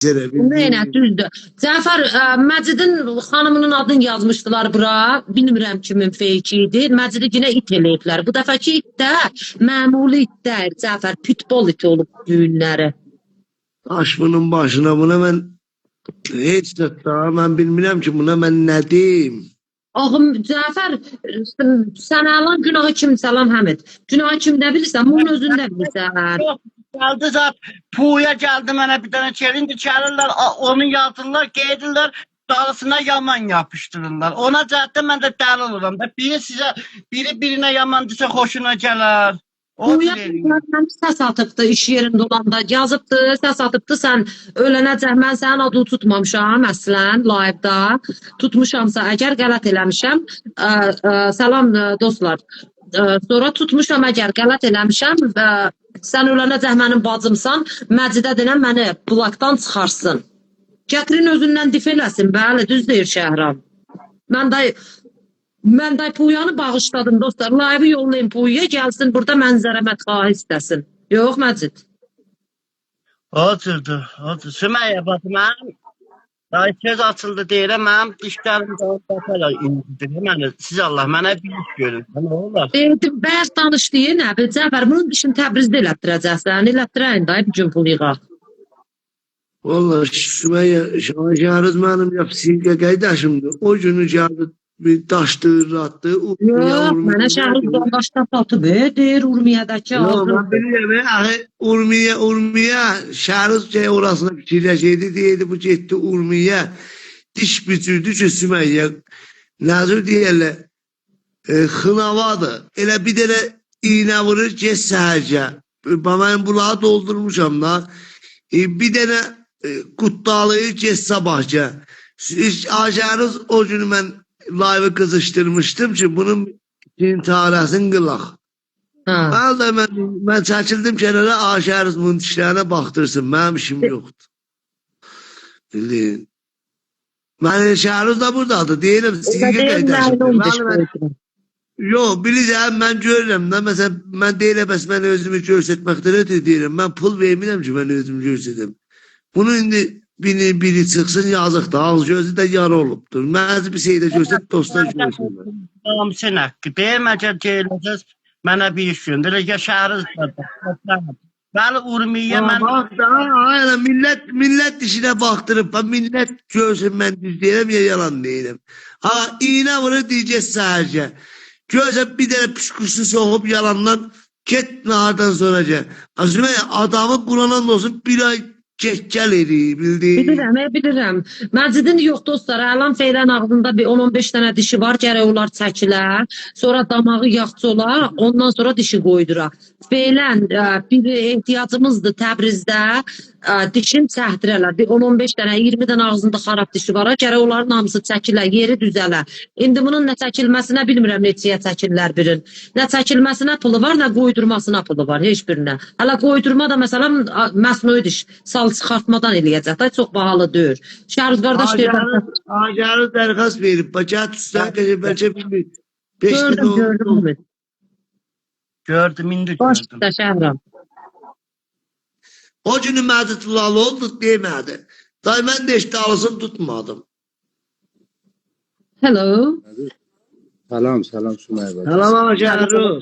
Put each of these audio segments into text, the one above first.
Neylə, düzdür. Cəfər, Məcidin xanımının adını yazmışdılar bura. Bilmirəm kimin feyki idi. Məcidi yenə it eləyiblər. Bu dəfəki it də məmuli itlər. Cəfər, pitbol iti olub düyünləri. Aşmının başına buna mən heç də daha mən bilmirəm ki buna mən nə deyim. Ağım Cəfər, sən əlan günahı kim Səlam Həmid? Günahı kim də bilirsən, bunun özündə bilirsən. Yox, geldi zat puya geldi mənə bir dənə çelindi çağırırlar onu yazırlar qeydirlər dalısına yaman yapışdırırlar. Ona cəhətdə mən də dəli oluram da biri sizə biri birinə yaman desə xoşuna gələr. Puya səs atıbdı iş yerində olanda yazıbdı, səs atıbdı sən ölənəcək mən sənin adını tutmamışam əslən live-da. Tutmuşamsa əgər qələt eləmişəm, salam dostlar. Sonra tutmuşam əgər qələt eləmişəm və sən ölənəcək mənim bacımsan, Məcidə denən məni blokdan çıxarsın. Gətirin özündən dif eləsin, bəli, düz deyir Şəhram. Mən də Puyanı bağışladım dostlar. Live-ı yollayın Puyaya, gəlsin burada mənzərəmət xahi istəsin. Yox Məcid. Oturdu. Sümeyye bacım mənim ay söz açıldı deyirəm mənim dişlərim dağıtlar indidir. Mən siz Allah mənə bir iş görün. Nə olar? Bəs danışdı nə bil Cəfər bunun işini Təbrizdə elətdirəcəksən. Elətdirəyin də bir gün pul yığaq. Vallahi Sümeyye şahınız benim yapsıyla qaydaşımdı. O günü geldi bir daşdır, attı. Yox, mənə şəhər daşda patıb deyir Urmiyədəki aldı. aldı. Yox, bilirəm, Urmiyə şəhər orasına fikirləşəydi, deyirdi bu getdi Urmiyə. Diş bücürdü ki Sümeyye. Nəzir deyərlər, xınavadır. Elə bir dənə iğnə vurur, get səhərcə. Mən bulağı doldurmuşam da. Bir dənə qutdalayı get sabahca. Aşağınız o günü mən live kızıştırmıştım ki bunun intiharasını qılaq. Mən çəkildim kənara aşağınız bunun dişlərinə baxdırsın. Mənim işim yoxdur. Bildiyin. Mən şəhəriniz də buradadır. Deyirəm, sizə qaydaşım. Yox, bilirəm, mən görürəm də. Məsələn, mən deyirəm, bəs mən özümü göstərməkdən ötürü deyirəm. Mən pul vermirəm ki, mən özümü göstərəm. Bunu indi biri çıxsın, yazıq da, ağız gözü də yara olubdur. Mənə bir şeydə göstər, dostlar görsünlər. Tamam, sən haqqı. Deyəm, əgər deyiləcəz, mənə bir iş göndər. Əgər şəhəriz də. Bəli, Urmiyə mən... Bax da, millət dişinə baxdırıb, millət görsün, mən düz deyirəm, ya yalan deyirəm. Ha, iğnə vurur, deyəcək səhərcə. Görsən bir dənə püskürsü soğub yalandan get nahardan sonra gəl. Azimə adamı Quranan olsun bir ay gəl edir, bildiyin. Bilirəm. Məcidin yox dostlar, əlan feylən ağzında bir 10-15 dənə dişi var, gərək onlar çəkilər. Sonra damağı yaxçı olar, ondan sonra dişi qoyduraq. Feylən bir ehtiyacımızdır Təbrizdə. Dişin çəkdirələr. Bir 10-15 dənə, 20 dənə ağzında xarab dişi var. Gərək onların hamısı çəkilə, yeri düzələ. İndi bunun nə çəkilməsinə bilmirəm neçəyə çəkirlər birin. Nə çəkilməsinə pulu var, nə qoydurmasına pulu var, heç birinə. Hələ qoydurma da məsələn məsnui diş sal çıxartmadan eləyəcək də, çox bahalı deyir. Şərif qardaş deyir. Acarı dərxas verib, bacat üstə bəlkə bilmir. Gördüm, indi gördüm. Başda Şəhram. O günü Məcid Ulalı oldu demədi. Day mən də işte alısını tutmadım. Hello. Salam Sümeyye. Salam Acarı.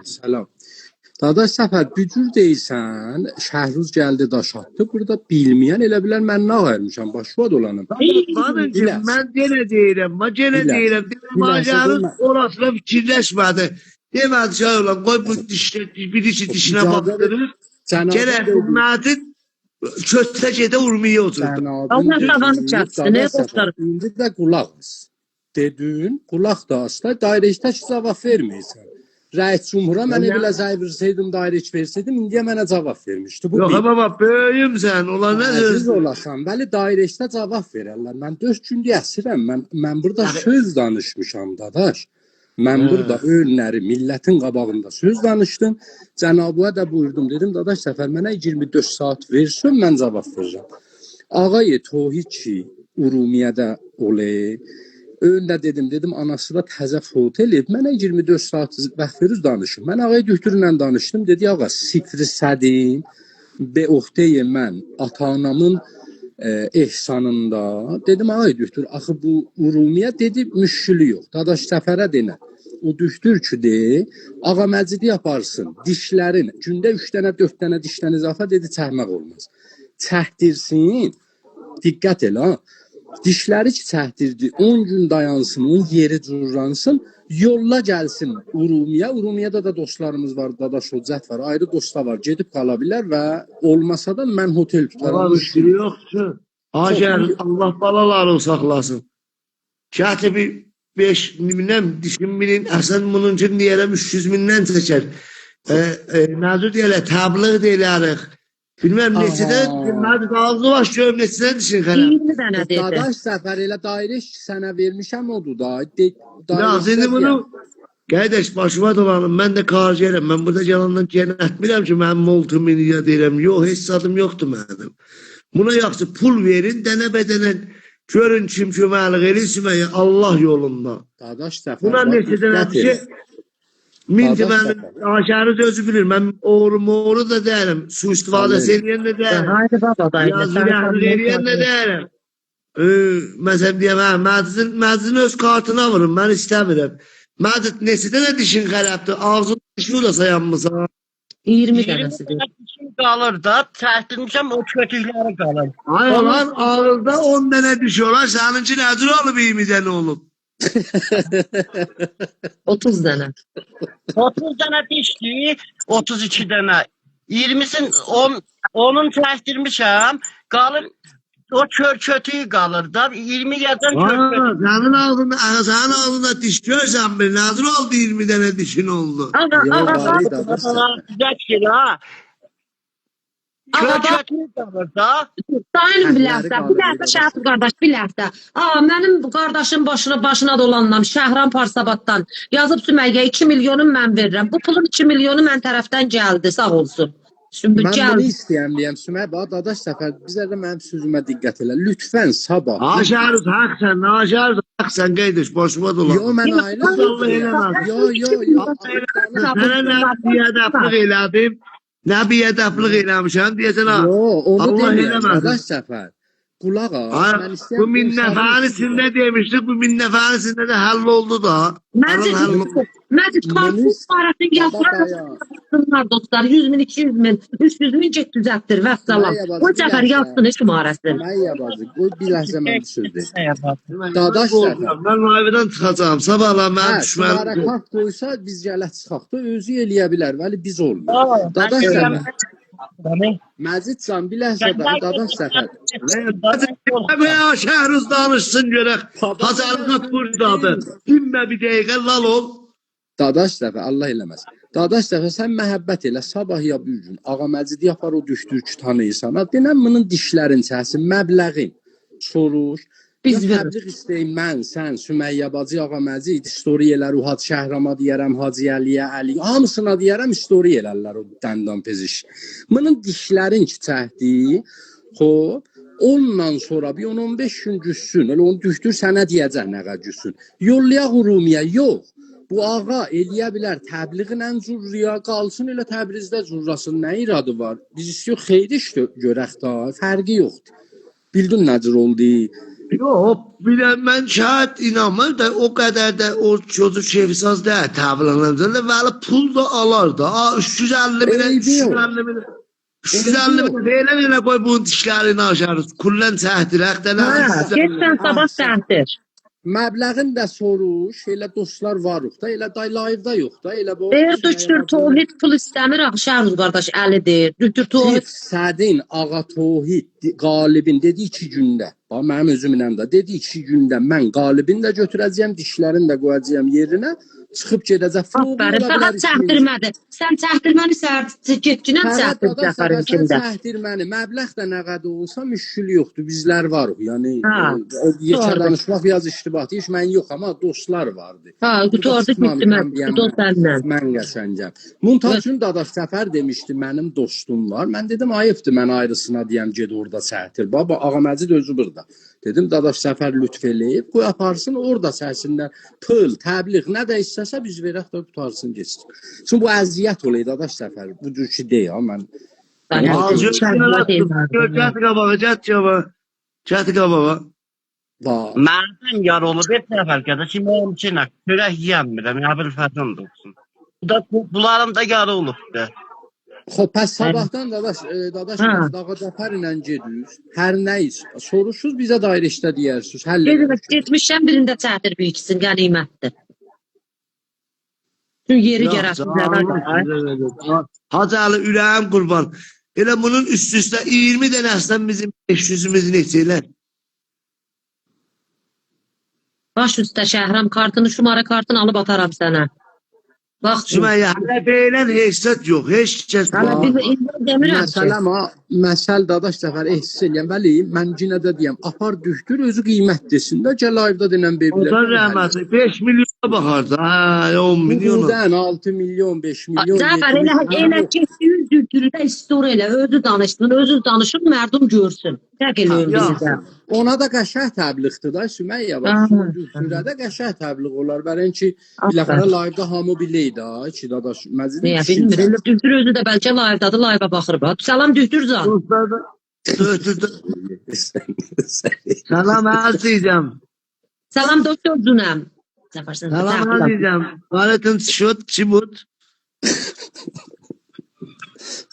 Salam. Dadaş Səfər, bücür deyilsən, Şəhruz gəldi daş atdı. Burada bilməyən elə bilər mən nə ayırmışam, başva dolanım. Mən genə deyirəm, Acarı orasına fikirləşmədi. Demədi şey olan, qoy bu birisi dişinə baxdırır. Gərək bu Məcid kötə gedə Urmiyə oturdu. Allah tavanı çatsın, ne dostlar? İndi də qulaq dedin, qulaq da asla dairəçdə ki cavab verməyəsən. Rəis Cumhura mən elə zəy versəydim, dairəç versəydim, indiyə mənə cavab vermişdi. Yox, baba, böyüyümsən, onlar nə söz? Olasan, bəli, dairəçdə cavab verərlər. Mən 4 gündür əsirəm, mən burada söz danışmışam, dadaş. Mən burada ölünləri millətin qabağında söz danışdım. Cənabıya da buyurdum, dedim, dadaş Səfər, mənə 24 saat versin, mən cavab verirəm. Ağay Tohid ki, Urumiyədə oley, öndə dedim, anası da təzə fot eləyib, mənə 24 saat vaxt verir danışım. Mən ağay Dühtürlə danışdım, dedi, ağa, sikri sədin, Beoxteye mən ata-anamın ehsanında dedim ay düktür axı bu Urumiyə dedi müşkülü yox. Dadaş Səfərə denə. O düktür ki de ağa məcidi yaparsın. Dişlərin gündə 3 dənə 4 dənə dişdən izafə dedi çəkmək olmaz. Çəkdirsin. Diqqət elə ha. Dişləri ki çəkdirdi 10 gün dayansın, onun yeri curransın, yolla gəlsin Urumiyə. Urumiyədə də dostlarımız var, Dadaş Hocət var, ayrı dostlar var, gedib qala bilər və olmasa da mən hotel tutaram. Ama müşkülü yoktu. Hacer Allah balaları saklasın. Şahti bir 5 mindən dişin binin Hasan bunun için diyerek 300 bindən çeker. Nazır diyeler tablıq deyilərik. Bilmem neçədə Nazır ağzı baş görüm neçədə dişin xərab. 20 dənə dedi. Dadaş Səfər elə dairə işi sənə vermişəm odur da. Nazır'ın bunu kardeş başıma dolanım. Ben de karcıyım. Ben burada yalandan cennet etmirəm ki ben multimilya deyirəm. Yok hiç adım yoktu benim. Buna yaxşı pul verin dənə bədənən. Görün kim köməklik eləsin Allah yolunda. Dadaş Səfər. Buna neçədən bir şey Minti ben aşağıda özü bilir. Ben oğru da değilim. Su istifadesi ediyen de değilim. Haydi baba da. Yazı yaxlı ediyen de değilim. Mesela diyeyim, məclisin öz kartına vurun. Ben istemiyorum. Məclis neçədən də dişin xərabdır. Ağzın dişini da sayanmısan. 20 20 dənəsi dedi. dənə dişim qalır da, çəkdirmişəm o kötükləri qalır. Ay olan ağızda 10 dənə diş olar. Seninki nədir olub 20 dənə olub? 30 dənə. 30 dənə dişdir, 32 dənə. 20'sin onun çəkdirmişəm, qalır o kötüyü qalır da. 20 yerdən kötü. Senin ağzında diş görsən bir nədir oldu 20 dənə dişin oldu. Güzel şey ha. Kötüyü qalır da. Dayanın bir ləftə Şəhət qardaş, bir ləftə. Mənim qardaşım başına dolanlam, Şəhran Parsabaddan yazıb Sümeyyə 2 milyonu mən verirəm. Bu pulun 2 milyonu mən tərəfdən gəldi, sağ olsun. Sümbül Mən bunu gəldi. istəyəm deyəm Sümeyyə, bax Dadaş Səfər bizə də mənim sözümə diqqət elə. Lütfən sabah. Aşarız haqsan qardaş başıma dolan. Yo mən ailə. Yo. Sənə nə biyədəflik elədim? Nə biyədəflik eləmişəm deyəsən ha. Yo, onu Allah demirəm eləməsin. Dadaş Səfər. Qulaq as, mən istəyirəm. Bu minnəfərisində demişdik, bu minnəfərisində də həll oldu da. Məcid kartın parasını yazsınlar dostlar. 100 min, 200 min, 300 min get düzəltdir və salam. O səfər yazsın işmarəsini. Məyə bazı, qoy bir ləhzə mən bir söz deyim. Dadaş Səfər. Mən layvədən çıxacağım, sabahla mən düşməli. Şumara kart qoysa biz gələk çıxaq da özü eləyə bilər, vəli biz olmuyor. Dadaş Səfər. Məcid can bir ləhzə Dadaş Səfər. Veya şəhruz danışsın görək. Hazarlıqat buradadır. Dinmə bir dəqiqə lal ol. Dadaş Səfər, Allah eləməz. Dadaş Səfər, sən məhəbbət elə, sabah ya bir gün. Ağa Məcidi yapar o düşdür ki, tanıyırsan. Denəm bunun dişlərin çəsin, məbləğin. Soruş. Biz təbliğ istəyim mən, sən, Sümeyyə bacı, Ağa Məcid, istoriyalar, Uhad Şəhrama deyərəm, Hacı Əliyə, Əli, hamısına deyərəm, istoriyalarlar o dəndən peziş. Bunun dişlərin ki, çəkdi, xop, ondan sonra bir 10-15 gün güssün, elə onu düşdür, sənə deyəcək nəqə güssün. Yollayaq Urumiyə, yox. Bu ağa eləyə bilər, təbliğinə cürriya qalsın, elə Təbrizdə cürrasın, nə iradı var? Biz istiyor xeyri iş görək da, fərqi yoxdur. Bildin nəcür oldu? Yok, bilən mən şahit inanmam da o kadar da o çocuk şefsaz değil təbliğinə da vəli pul da alar da. 350 bine, 350 bine. 350 bine veyle koy bunun dişlerini aşarız. Kullen çəkdirək də nə? Geçsən sabah səhtir. Məbləğin də soruş, elə dostlar varıq da, elə day live-da yox da, elə bu. Düktür Tohid pul istəmir, Şəhruz qardaş əlidir. Düktür Tohid. Sədin Ağa Tohid qalibin dedi 2 gündə. Bax mənim özümlə də dedi 2 gündə mən qalibin də götürəcəyəm, dişlərini də qoyacağam yerinə. Çıxıb gedəcək. Aferin, fəqət çəkdirmədi. Sən çəkdirməni getginən çəkdir Səfərin kimdə. Çəkdirməni, məbləğ də nə qədər olsa müşkül yoxdur, bizlər varıq. Yəni, yekə danışmaq yaz iştibat deyir, mən yox, amma dostlar vardı. Qutordu bitmədi, dostlarla. Mən qəşəngəm. Muntaçın Dadaş Səfər demişdi, mənim dostum var. Mən dedim, ayıbdır, mən ayrısına deyəm, ged orada çəkdir. Baba, Ağa Məcid özü burada. Dedim, Dadaş Səfər lütf eləyib, qoy aparsın, orada çəksinlər. Pıl, təbliğ, nə də istəsə biz verək də tutarsın, geçsin. Çünki bu əziyyət olaydı, Dadaş Səfər. Bu cür ki deyil, mən Ben Ağzı şəhərlər deyirlər. çatı qabağa, çatı qabağa. Var. Məndən yar olub hep nəfər qədər ki, mənim içinə çörək yiyəmirəm, ya bir fəton olsun. Bunların da yarı olubdu. Xoş, pəs sabahdan dadaş Ha. biz Dağa Cəfər ilə gedirik. Hər nə iş soruşuruz bizə dairə işdə deyərsiniz. Həll Gedim, edirik. getmişəm birində çətir bir ikisini qənimətdir. Çünki yeri gərəsizlərə Hacı Ali ürəyim qurban. Elə bunun üst-üstə 20 dənəsindən bizim 500'ümüz neçələr? baş üstə şəhərəm kartını, şumara kartını alıb ataram sənə. Bax, Sümeyye, hələ beylən heysət yox, heç kəs hələ var. bir indi demirəm ki. Məsəl dadaş Cəfər hiss eləyəm. Bəli, mən yenə də deyəm, apar düşdür özü qiymət desin də, gəl live-da denən bebilər. Ondan rəhməti 5 milyona baxardı. Ha, 10 milyona. Buradan 6 milyon, 5 milyon. Cəfər elə keçdiyin düktürdə istor elə, özü danışdın, özü danışıb mərdum görsün. Təqil bizi də. Ona da qəşəng təbliğdir da Sümeyyə bax. Sürədə qəşəng təbliğ olar. Bəlkə ki, biləxərə live-da hamı biləydi ha, ki dadaş məzid. Niyə bilmir? Elə düktür özü də bəlkə live-dadır, live-a baxır. Salam düktür zan. Salam az diyeceğim. Salam doktor Cunəm. Salam az diyeceğim. Valetun şut, çimut.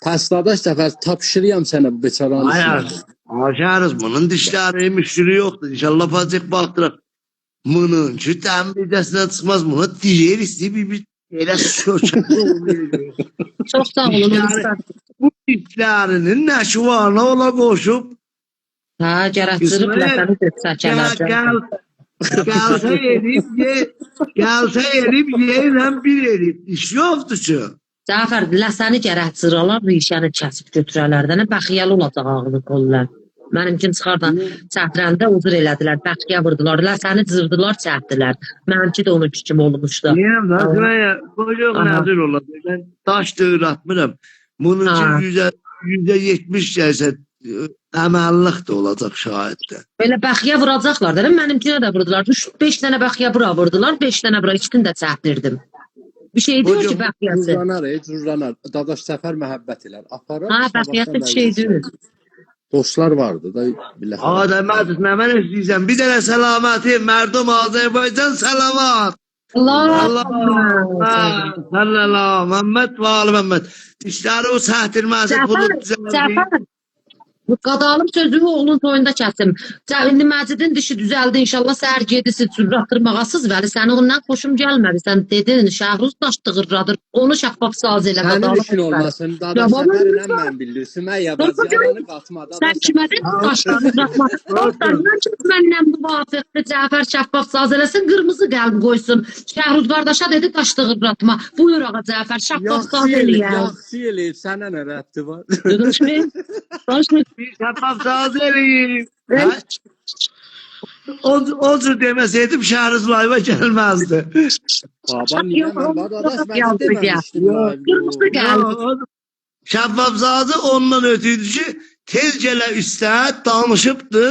Pəs dadaş Cəfər tapşırıyam sənə bu beçaranı. Hayır. Aşarız bunun dişləri müşteri yoktu. İnşallah fazla baktırak. Bunun şu tembircəsindən çıxmaz. Bunu diğer istəyir bir elə şöçəkli olmayacaq. Çox sağ olun. Bu dişlərinin nəşi var, nə ola qoşub? Ha, gərəkçirib lətəni çəkələr. Gəlsə edib, yerlə bir edib. İş yoxdur ki. Cəfər, ləsəni gərək cıralar, rişəni kəsib götürələrdən, bəxiyəli olacaq ağlı qollar. Mənimkin çıxardan çətirəndə uzur elədilər, bəxiyə vurdular, ləsəni cırdılar, çətdilər. Mənimki də onun kimi olmuşdu. Niyəm da, qoca nəzir olacaq. Mən daş döyür atmıram. Bunun üçün %70 gəlsə əməllik də olacaq şahiddə. Belə bəxiyə vuracaqlar, dedim, mənimkinə də vurdular. 5 dənə bəxiyə bura vurdular, 5 dənə bura, 2 də çətdirdim. Bir şey diyor ki bəxiyəsi. Cürlanar, dadaş Səfər məhəbbət elər. Aparar. Ha, bəxiyəsi bir şey deyil. Dostlar vardı da biləxər. Adəmədir, nə mən istəyəcəm. Bir dənə səlaməti, mərdum Azərbaycan səlamat. Allah Sallallahu Məhəmməd və Ali Məhəmməd. İşləri o səhtirməsi pulu Cəfər, bu qadalım sözümü oğlun toyunda kəsim. İndi Məcidin dişi düzəldi, inşallah səhər gedisi cürratdırmağasız vəli. Səni ondan xoşum gəlmədi. Sən dedin, Şəhruz daş dığırradır. Onu şəffaf saz elə qadalım. Sənin işin olmasın. Dadaş Səfərinə mən bilirsin. Məyyə bazıyanı qatmadan. Sən kimə dedin daş dığırratmaq? Dostlarından kim məndən müvafiqdir? Cəfər şəffaf saz eləsin, qırmızı qəlb qoysun. Şəhruz qardaşa dedi daş dığırratma. Buyur ağa Cəfər, şəffaf saz eləyər. Yaxşı eləyib, sənə nə rəbti var? Danışmayın. bir şəffaf saz eləyim. O cür demeseydim Şəhruz live'a gəlməzdi. Baba niyə mən dadaş mən deməmişdim. Şəffaf sazı ondan ötüydü ki, tez gələ üstə danışıbdı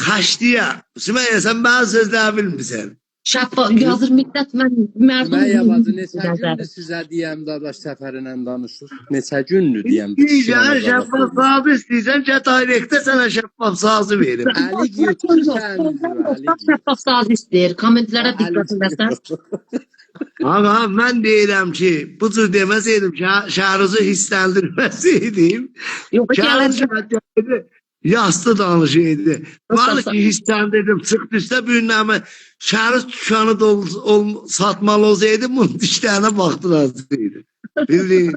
xəşdiyə. Sümeyyə sən mənə sözlər bilmirsən. Şəffaf yazır müddət mən mərdum. Məyyə bazı neçə gündür sizə deyəm dadaş Səfərinə danışır. Neçə gündür deyəm. Deyəcəm şəffaf sazı istəyəcəm ki, direktə sənə şəffaf sazı verim. Əli yutdu sən. Şəffaf saz istəyir. Kommentlərə diqqət edəsən. Ama mən deyirəm ki, bu cür deməsəydim, Şəhruzu hissləndirməsəydim, Şəhruz yastı danışıydı. Var ki, hissləndirdim, çıxdı üstə büyünləmə, Şəhruz tükanı satmalı olsaydı, bunun dişlərinə baxdıracaqdı. Bildin.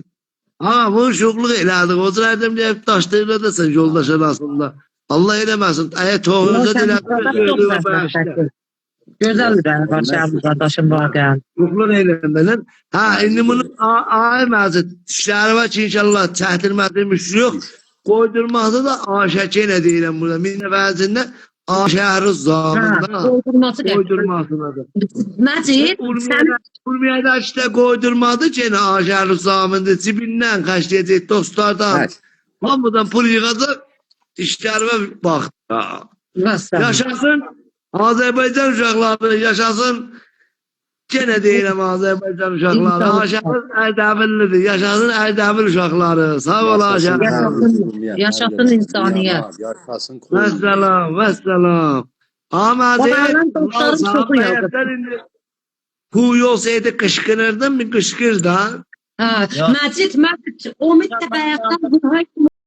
Ama bu şoqluq elədik, o cür ədəm deyib, daşdırır da sən yoldaş arasında. Allah eləməsin, əgər toğunuza elədik, Gözəldir də, Şəhruz qardaşım vaqən. Yoxlar eləmələn. Ha, indi bunu ay məzid dişləri var ki, inşallah çəkdirmədi müşkül yox. Qoydurmaqda da aşəkə nə deyirəm burada. Bir nəfəsində Şəhruz zamında qoydurmasınadır. Məcid, sən... Urmiyədə işte qoydurmadı ki, Şəhruz zamında cibindən xəşləyəcək dostlardan. Hamıdan pul yığacaq, dişlərime baxdı. Yaşasın. Yaşasın Azərbaycan uşaqları, yaşasın Gene deyirəm Azərbaycan uşaqları. Aşağıdan Ərdəbillidir. Yaşasın Ərdəbil uşaqları. Sağ ol aşağı. Yaşasın insaniyyət. Yaşasın Vəssalam, vəssalam. Amma Babaların dostları çoxu yazıb. Huy olsaydı qışqırırdın mı? Qışqır da. Məcid, Umid də bayaqdan bu